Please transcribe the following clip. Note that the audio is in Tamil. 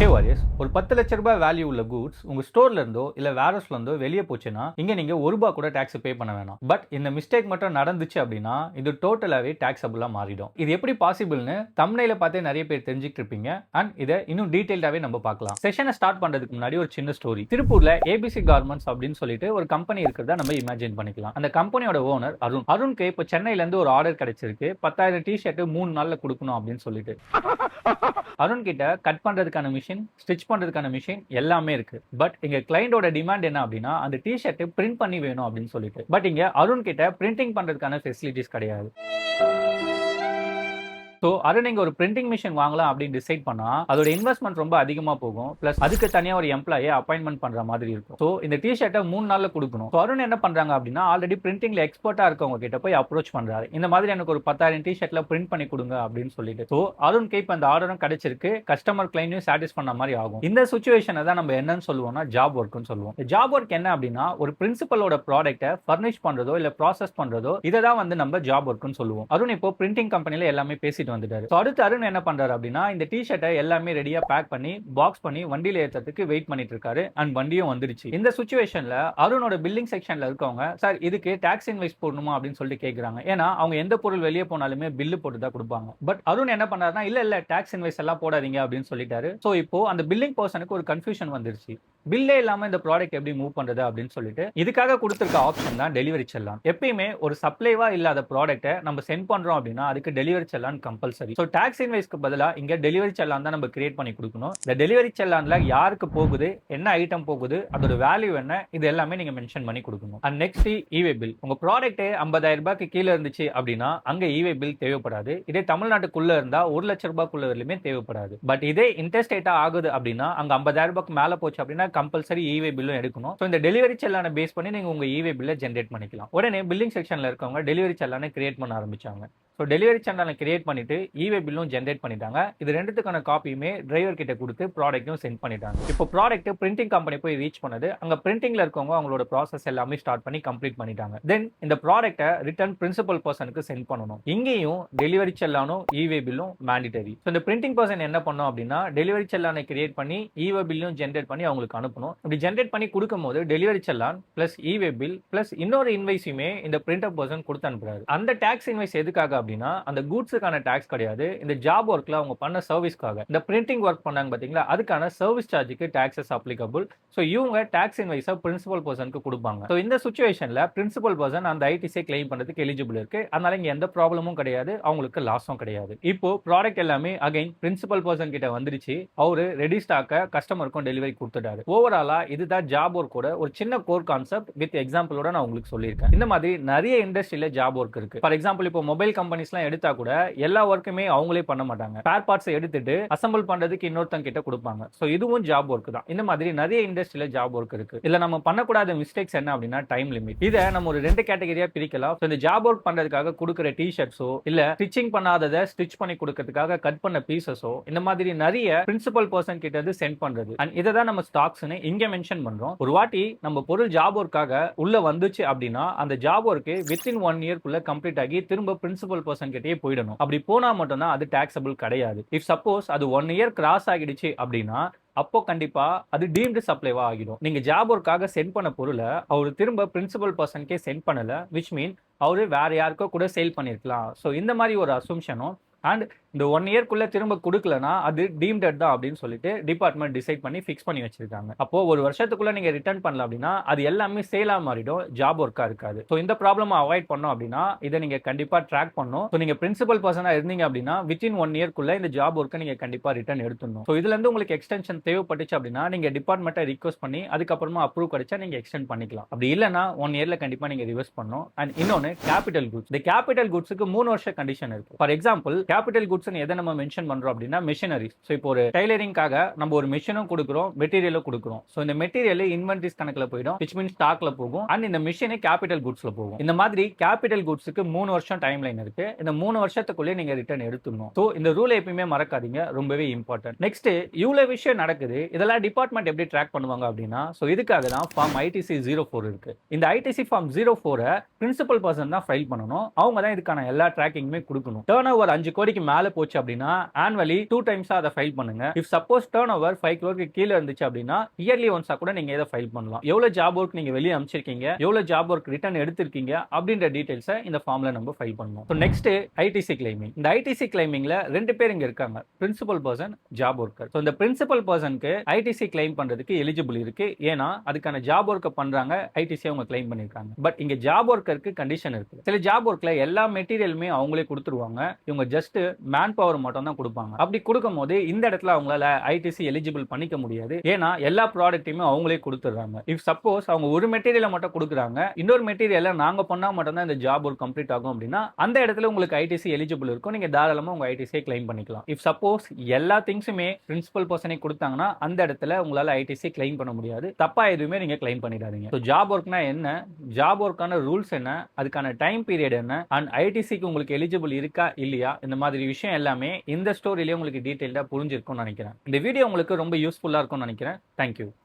ஹே வாரியர்ஸ், ஒரு 10 லட்ச ரூபாய் வேல்யூ உள்ள கூட்ஸ் உங்க ஸ்டோர்ல இருந்தோ இல்ல வேர்ஹவுஸ்ல இருந்தோ வெளியே போச்சுன்னா இங்க நீங்க ₹1 கூட டாக்ஸ் பே பண்ண வேணாம். பட் இந்த மிஸ்டேக் மட்டும் நடந்துச்சு அப்படின்னா இது டோட்டலாவே டாக்ஸபிளா மாறிடும். இது எப்படி பாசிபிள்னு தம்ப்நெயில பார்த்தே நிறைய பேர் தெரிஞ்சுக்கிட்டு இருப்பீங்க. அண்ட் இதை இன்னும் டீடைல்டாவே நம்ம பார்க்கலாம். செஷனை ஸ்டார்ட் பண்றதுக்கு முன்னாடி ஒரு சின்ன ஸ்டோரி. திருப்பூர்ல ஏபிசி கார்மெண்ட்ஸ் அப்படின்னு சொல்லிட்டு ஒரு கம்பெனி இருக்கிறதா நம்ம இமேஜின் பண்ணிக்கலாம். அந்த கம்பெனியோட ஓனர் அருண்க்கு இப்போ சென்னையில இருந்து ஒரு ஆர்டர் கிடைச்சிருக்கு. 10,000 டிஷர்ட் 3 நாள்ல கொடுக்கணும் அப்படின்னு சொல்லிட்டு. அருண் கிட்ட கட் பண்றதுக்கான மிஷின், ஸ்டிச் பண்றதுக்கான மிஷின் எல்லாமே இருக்கு. பட் இங்க கிளைண்டோட டிமாண்ட் என்ன அப்படின்னா அந்த டிஷர்ட் பிரிண்ட் பண்ணி வேணும் அப்படின்னு சொல்லிட்டு. பட் இங்க அருண் கிட்ட பிரிண்டிங் பண்றதுக்கான ஃபெசிலிட்டிஸ் கிடையாது. ஸோ அருண் இங்க ஒரு பிரிண்டிங் மிஷின் வாங்கலாம் அப்படின்னு டிசைட் பண்ணா அதோட இன்வெஸ்ட்மெண்ட் ரொம்ப அதிகமா போகும். பிளஸ் அதுக்கு தனியா ஒரு எம்ப்ளாயை அப்பாயின்மெண்ட் பண்ற மாதிரி இருக்கும். ஸோ இந்த டிஷர்ட்டை 3 நாள்ல கொடுக்கணும். ஸோ அருண் என்ன பண்றாங்க அப்படின்னா ஆல்ரெடி பிரிண்டிங்ல எக்ஸ்பர்ட்டா இருக்கவங்க கிட்ட போய் அப்ரோச் பண்றாரு. இந்த மாதிரி எனக்கு ஒரு 10,000 டிஷர்ட்ல பிரிண்ட் பண்ணி கொடுங்க அப்படின்னு சொல்லிட்டு. ஸோ அருண்க்கு இப்போ அந்த ஆர்டரும் கிடைச்சிருக்கு. கஸ்டமர் கிளைண்டையும் சாட்டிஸ் பண்ண மாதிரி ஆகும். இந்த சுச்சுவேஷனை தான் நம்ம என்னன்னு சொல்லுவோம்னா ஜாப் ஒர்க்னு சொல்லுவோம். ஜாப் ஒர்க் என்ன அப்படின்னா ஒரு பிரின்சிபலோட ப்ராடக்ட்டை ஃபர்னிஷ் பண்றதோ இல்ல ப்ராசஸ் பண்றதோ இதை தான் வந்து நம்ம ஜாப் ஒர்க்னு சொல்லுவோம். அருண் இப்போ பிரிண்டிங் கம்பெனில எல்லாமே பேசிட்டு வந்துட்டாரு. அடுத்து அருண் என்ன பண்றாரு அப்படின்னா இந்த டிஷர்ட்டை எல்லாமே ரெடியா பேக் பண்ணி பாக்ஸ் பண்ணி வண்டியில ஏற்றதுக்கு வெயிட் பண்ணிட்டு இருக்காரு. அண்ட் வண்டியும் வந்துருச்சு. இந்த சுச்சுவேஷன்ல அருணோட பில்லிங் செக்ஷன்ல இருக்கவங்க சார் இதுக்கு டாக்ஸ் இன்வாய்ஸ் போடணுமா அப்படின்னு சொல்லிட்டு கேக்குறாங்க. ஏன்னா அவங்க எந்த பொருள் வெளியே போனாலுமே பில்லு போட்டு தான் கொடுப்பாங்க. பட் அருண் என்ன பண்றாருன்னா இல்ல டாக்ஸ் இன்வாய்ஸ் எல்லாம் போடாதீங்க அப்படின்னு சொல்லிட்டாரு. சோ இப்போ அந்த பில்லிங் பர்சனுக்கு ஒரு கன்ஃபியூஷன் வந்துருச்சு. பில்லே இல்லாம இந்த ப்ராடக்ட் எப்படி மூவ் பண்றது அப்படின்னு சொல்லிட்டு இதுக்காக கொடுத்திருக்க ஆப்ஷன் தான் டெலிவரி செல்லான். எப்பயுமே ஒரு சப்ளைவா இல்லாத ப்ராடக்ட்டை நம்ம சென்ட் பண்றோம் அப்படின்னா அதுக்கு டெலிவரி செல்லான் கம்பல்சரி. ஸோ டாக்ஸ் இன்வாய்ஸ்க்கு பதிலா இங்க டெலிவரி செல்லான் தான் நம்ம கிரியேட் பண்ணி கொடுக்கணும். இந்த டெலிவரி செல்லான்ல யாருக்கு போகுது, என்ன ஐட்டம் போகுது, அதோட வேல்யூ என்ன, இது எல்லாமே நீங்க மென்ஷன் பண்ணி கொடுக்கணும். அண்ட் நெக்ஸ்ட் இவே பில். உங்க ப்ராடக்ட் 50,000 ரூபாய்க்கு கீழே இருந்துச்சு அப்படின்னா அங்க இவே பில் தேவைப்படாது. இதே தமிழ்நாட்டுக்குள்ள இருந்தா 1 லட்ச ரூபாய்க்குள்ள வரலுமே தேவைப்படாது. பட் இதே இன்டர்ஸ்டேட்டா ஆகுது அப்படின்னா அங்க 50,000 ரூபாய்க்கு மேல போச்சு அப்படின்னா கம்பல்சரி இவே பில்லும் எடுக்கணும். ஸோ இந்த டெலிவரி செல்லான பேஸ் பண்ணி நீங்க உங்க இவே பில்லை ஜென்ரேட் பண்ணிக்கலாம். உடனே பில்லிங் செக்ஷன்ல இருக்கவங்க டெலிவரி செல்லான கிரியேட் பண்ண ஆரம்பிச்சாங்க. ஸோ டெலிவரி சேனலை கிரியேட் பண்ணிட்டு இவே பில்லும் ஜென்ரேட் பண்ணிட்டாங்க. இது ரெண்டுத்துக்கான காப்பியுமே டிரைவர் கிட்ட கொடுத்து ப்ராடக்ட்டும் சென்ட் பண்ணிட்டாங்க. இப்போ ப்ராடக்ட் பிரிண்டிங் கம்பெனி போய் ரீச் பண்ணது. அங்க பிரிண்டிங்ல இருக்கவங்க அவங்களோட ப்ராசஸ் எல்லாமே ஸ்டார்ட் பண்ணி கம்ப்ளீட் பண்ணிட்டாங்க. தென் இந்த ப்ராடக்ட்டை ரிட்டர்ன் பிரின்சிபல் பர்சனுக்கு சென்ட் பண்ணணும். இங்கேயும் டெலிவரி செல்லானும் இவே பில்லும் மேண்டிட்டரி. ஸோ இந்த பிரிண்டிங் பர்சன் என்ன பண்ணும் அப்படின்னா டெலிவரி செல்லானை கிரியேட் பண்ணி இவே பில்லும் ஜென்ரேட் பண்ணி அவங்களுக்கு அனுப்பணும். இப்படி ஜென்ரேட் பண்ணி கொடுக்கும்போது டெலிவரி செல்லான் பிளஸ் இவே பில் பிளஸ் இன்னொரு இன்வைஸுமே இந்த பிரிண்டர் பர்சன் கொடுத்து அனுப்புறாரு. அந்த டாக்ஸ் இன்வைஸ் எதுக்காக அப்படின்னா அந்த கூட்ஸுக்கான டாக்ஸ் கிடையாது. இந்த ஜாப் ஒர்க்ல அவங்க பண்ண சர்வீஸ்க்காக இந்த பிரிண்டிங் ஒர்க் பண்ணாங்க பாத்தீங்களா அதுக்கான சர்வீஸ் சார்ஜுக்கு டாக்ஸஸ் அப்ளிகபிள். ஸோ இவங்க டாக்ஸ் இன்வைஸை பிரின்சிபல் பர்சனுக்கு கொடுப்பாங்க. ஸோ இந்த சுச்சுவேஷன்ல பிரின்சிபல் பர்சன் அந்த ஐடிசியை கிளைம் பண்றதுக்கு எலிஜிபிள் இருக்கு. அதனால இங்க எந்த ப்ராப்ளமும் கிடையாது, அவங்களுக்கு லாஸும் கிடையாது. இப்போ ப்ராடக்ட் எல்லாமே அகைன் பிரின்சிபல் பர்சன் கிட்ட வந்துருச்சு. அவரு ரெடி ஸ்டாக்க கஸ்டமருக்கும் டெலிவரி கொடுத்துட்டாரு. ஓவராலா இதுதான் ஜாப் ஒர்க்கோட ஒரு சின்ன கோர் கான்செப்ட் வித் எக்ஸாம்பிளோட நான் உங்களுக்கு சொல்லியிருக்கேன். இந்த மாதிரி நிறைய இண்டஸ்ட்ரியில ஜாப் ஒர்க் இருக்கு. ஃபார் எக்ஸாம்பிள் இப்போ மொபைல் கம்பெனிஸ்லாம் எடுத்தா கூட எல்லா ஒர்க்குமே அவங்களே பண்ண மாட்டாங்க. ஸ்பேர் பார்ட்ஸ் எடுத்துட்டு அசெம்பிள் பண்றதுக்கு இன்னொருத்தங்க கிட்ட கொடுப்பாங்க. சோ இதுவும் ஜாப் ஒர்க் தான். இந்த மாதிரி நிறைய இண்டஸ்ட்ரியில ஜாப் ஒர்க் இருக்கு. இல்ல நம்ம பண்ணக்கூடாத மிஸ்டேக்ஸ் என்ன அப்படின்னா டைம் லிமிட். இதை நம்ம ஒரு 2 கேட்டகரியா பிரிக்கலாம். இந்த ஜாப் ஒர்க் பண்றதுக்காக கொடுக்குற டிஷர்ட்ஸோ இல்ல ஸ்டிச்சிங் பண்ணாததை ஸ்டிச் பண்ணி கொடுக்கறதுக்காக கட் பண்ண பீசஸோ இந்த மாதிரி நிறைய பிரின்சிபல் பர்சன் கிட்ட இருந்து சென்ட் பண்றது. அண்ட் இதை தான் நம்ம ஸ்டாக்ஸ்னு இங்க மென்ஷன் பண்றோம். ஒரு வாட்டி நம்ம பொருள் ஜாப் ஒர்க்காக உள்ள வந்துச்சு அப்படின்னா அந்த ஜாப் ஒர்க் வித்தின் 1 இயர்க்குள்ள கம்ப்ளீட் ஆகி திரும்ப பிரின்சிபல் பர்சன் கிட்டே போயிடணும். அப்படி போனா மட்டும் தான் அது டாக்ஸபிள் கிடையாது. இஃப் சப்போஸ் அது 1 இயர் கிராஸ் ஆகிடுச்சு அப்படின்னா அப்போ கண்டிப்பா அது டீம்டு சப்ளைவா ஆகிடும். நீங்க ஜாப் ஒர்க்காக சென்ட் பண்ண பொருளை அவர் திரும்ப பிரின்சிபல் பர்சனுக்கே சென்ட் பண்ணல, விச் மீன் அவரு வேற யாருக்கோ கூட சேல் பண்ணிருக்கலாம். ஸோ இந்த மாதிரி ஒரு அசம்ஷனும் அண்ட் இந்த 1 இயர்க்குள்ள திரும்ப கொடுக்கலனா அது டீம்டட் தான் அப்படின்னு சொல்லிட்டு டிபார்ட்மெண்ட் டிசைட் பண்ணி ஃபிக்ஸ் பண்ணி வச்சிருக்காங்க. அப்போ ஒரு வருஷத்துக்குள்ள நீங்க ரிட்டர்ன் பண்ணல அப்படின்னா அது எல்லாமே சேலா மாறிடும், ஜாப் ஒர்க்கா இருக்காது. ஸோ இந்த ப்ராப்ளம் அவாய்ட் பண்ணோம் அப்படின்னா இதை நீங்க கண்டிப்பா ட்ராக் பண்ணணும். ஸோ நீங்க பிரின்சிபல் பர்சனா இருந்தீங்க அப்படின்னா வித்தின் 1 இயர்க்குள்ள இந்த ஜாப் ஒர்க்கை நீங்க கண்டிப்பா ரிட்டர்ன் எடுத்துடணும். ஸோ இதுல இருந்து உங்களுக்கு எக்ஸ்டென்ஷன் தேவைப்பட்டுச்சு அப்படின்னா நீங்க டிபார்ட்மெண்ட்டை ரிக்வஸ்ட் பண்ணி அதுக்கப்புறமா அப்ரூவ் கிடைச்சா நீங்க எக்ஸ்டெண்ட் பண்ணிக்கலாம். அப்படி இல்லைன்னா 1 இயர்ல கண்டிப்பா நீங்க ரிவர்ஸ் பண்ணணும். அண்ட் இன்னொன்னு கேபிட்டல் குட்ஸ். இந்த கேபிட்டல் குட்ஸுக்கு 3 வருஷ கண்டிஷன் இருக்கு. ஃபார் எக்ஸாம்பிள் கேபிட்டல் குட்ஸ் எதை நம்ம மென்ஷன் பண்றோம் அப்படின்னா மெஷினரிஸ். ஸோ இப்போ ஒரு டைலரிங்காக நம்ம ஒரு மிஷினும் கொடுக்குறோம், மெட்டீரியலும் கொடுக்குறோம். ஸோ இந்த மெட்டீரியல் இன்வென்டரிஸ் கணக்குல போயிடும், விச் மீன்ஸ் ஸ்டாக்ல போகும். அண்ட் இந்த மிஷின் கேபிட்டல் குட்ஸ்ல போகும். இந்த மாதிரி கேபிட்டல் குட்ஸுக்கு 3 வருஷம் டைம் லைன் இருக்கு. இந்த 3 வருஷத்துக்குள்ளே நீங்க ரிட்டர்ன் எடுத்துடணும். ஸோ இந்த ரூல் எப்பயுமே மறக்காதீங்க, ரொம்பவே இம்பார்ட்டன்ட். நெக்ஸ்ட் இவ்வளவு விஷயம் நடக்குது, இதெல்லாம் டிபார்ட்மெண்ட் எப்படி ட்ராக் பண்ணுவாங்க அப்படின்னா ஸோ இதுக்காக தான் ஃபார்ம் ஐடிசி 04 இருக்கு. இந்த ஐடிசி ஃபார்ம் 04 பிரின்சிபல் பர்சன் தான் ஃபைல் பண்ணணும். அவங்க தான் இதுக்கான எல்லா ட்ராக்கிங்குமே கொடுக்கணும். டர்ன் ஓவர் 5 கோடிக்கு மேல போச்சு அப்படின்னா ஆனுவலி 2 டைம்ஸா அதை ஃபைல் பண்ணுங்க. If suppose turn over 5 crore கீழ இருந்துச்சு அப்படின்னா இயர்லி ஒன்ஸா கூட நீங்க இதை ஃபைல் பண்ணலாம். எவ்வளவு ஜாப் ஒர்க் நீங்க வெளியே அனுப்பிச்சிருக்கீங்க, எவ்வளவு ஜாப் ஒர்க் ரிட்டர்ன் எடுத்திருக்கீங்க அப்படின்ற டீடைல்ஸை இந்த ஃபார்ம்ல நம்ம ஃபைல் பண்ணணும். So next ITC claiming. இந்த ஐடிசி கிளைமிங்ல 2 பேர் இங்க இருக்காங்க, principal person, job worker. So இந்த பிரின்சிபல் பர்சனுக்கு ஐடிசி கிளைம் பண்றதுக்கு எலிஜிபிள் இருக்கு. ஏன்னா அதுக்கான ஜாப் ஒர்க்கை பண்றாங்க, ஐடிசி அவங்க கிளைம் பண்ணிருக்காங்க. பட் இங்க ஜாப் ஒர்க்கருக்கு கண்டிஷன் இருக்கு. சில ஜாப் ஒர்க்ல எல்லா மெட்டீரியலுமே அவங்களே கொடுத்துருவாங்க, இவங்க ஜஸ்ட் மேன் பவர் மட்டும் தான் கொடுப்பாங்க. அப்படி கொடுக்கும் போது இந்த இடத்துல அவங்களால ஐடிசி எலிஜிபிள் பண்ணிக்க முடியாது. ஏன்னா எல்லா ப்ராடக்ட்டையுமே அவங்களே கொடுத்துறாங்க. இஃப் சப்போஸ் அவங்க ஒரு மெட்டீரியலை மட்டும் கொடுக்குறாங்க, இன்னொரு மெட்டீரியலை நாங்க பண்ணா மட்டும் தான் இந்த ஜாப் ஒர்க் கம்ப்ளீட் ஆகும் அப்படின்னா அந்த இடத்துல உங்களுக்கு ஐடிசி எலிஜிபிள் இருக்கும். நீங்க தாராளமா உங்க ஐடிசியை கிளைம் பண்ணிக்கலாம். இஃப் சப்போஸ் எல்லா திங்ஸுமே பிரின்சிபல் பர்சனே கொடுத்தாங்கன்னா அந்த இடத்துல உங்களால ஐடிசி கிளைம் பண்ண முடியாது. தப்பா எதுவுமே நீங்க கிளைம் பண்ணிடாதீங்க. ஸோ ஜாப் ஒர்க்னா என்ன, ஜாப் ஒர்க்கான ரூல்ஸ் என்ன, அதுக்கான டைம் பீரியட் என்ன, அண்ட் ஐடிசிக்கு உங்களுக்கு எலிஜிபிள் இருக்கா இல்லையா, இந்த மாதிரி விஷயம் எல்லாமே இந்த ஸ்டோரியிலே உங்களுக்கு டீடைல்டா புரிஞ்சிருக்கும்னு நினைக்கிறேன். இந்த வீடியோ உங்களுக்கு ரொம்ப யூஸ்ஃபுல்லா இருக்கும்னு நினைக்கிறேன். தேங்க்யூ.